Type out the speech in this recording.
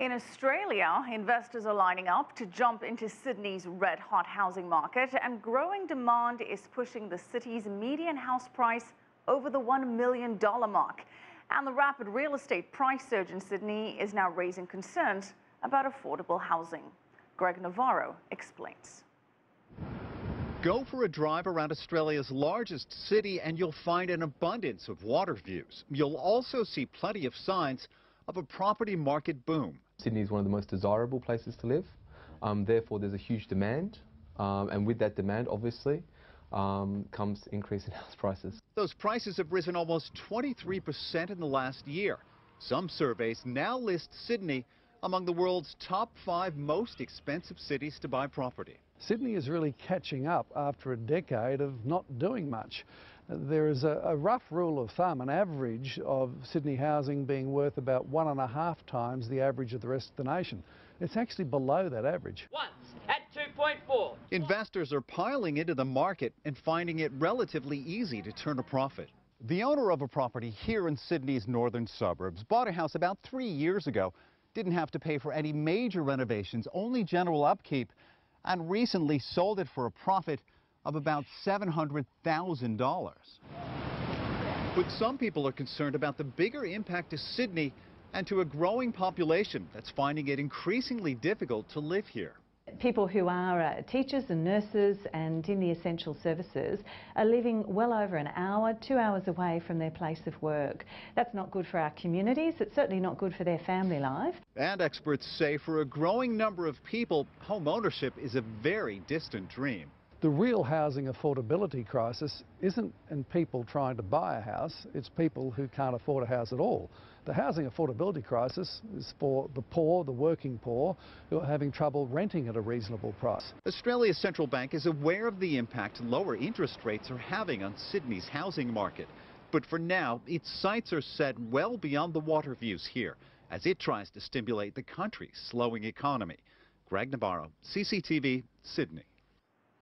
In Australia, investors are lining up to jump into Sydney's red-hot housing market, and growing demand is pushing the city's median house price over the $1 million mark. And the rapid real estate price surge in Sydney is now raising concerns about affordable housing. Greg Navarro explains. Go for a drive around Australia's largest city and you'll find an abundance of water views. You'll also see plenty of signs of a property market boom. Sydney is one of the most desirable places to live. Therefore, there's a huge demand. And with that demand, obviously, comes increase in house prices. Those prices have risen almost 23% in the last year. Some surveys now list Sydney among the world's top 5 most expensive cities to buy property. Sydney is really catching up after a decade of not doing much. There is a rough rule of thumb, an average of Sydney housing being worth about 1.5 times the average of the rest of the nation. It's actually below that average. Once at 2.4. Investors are piling into the market and finding it relatively easy to turn a profit. The owner of a property here in Sydney's northern suburbs bought a house about 3 years ago, didn't have to pay for any major renovations, only general upkeep, and recently sold it for a profit of about $700,000. But some people are concerned about the bigger impact to Sydney and to a growing population that's finding it increasingly difficult to live here. People who are teachers and nurses and in the essential services are living well over an hour, 2 hours away from their place of work. That's not good for our communities. It's certainly not good for their family life. And experts say for a growing number of people, home ownership is a very distant dream. The real housing affordability crisis isn't in people trying to buy a house, it's people who can't afford a house at all. The housing affordability crisis is for the poor, the working poor, who are having trouble renting at a reasonable price. Australia's central bank is aware of the impact lower interest rates are having on Sydney's housing market. But for now, its sights are set well beyond the water views here, as it tries to stimulate the country's slowing economy. Greg Navarro, CCTV, Sydney.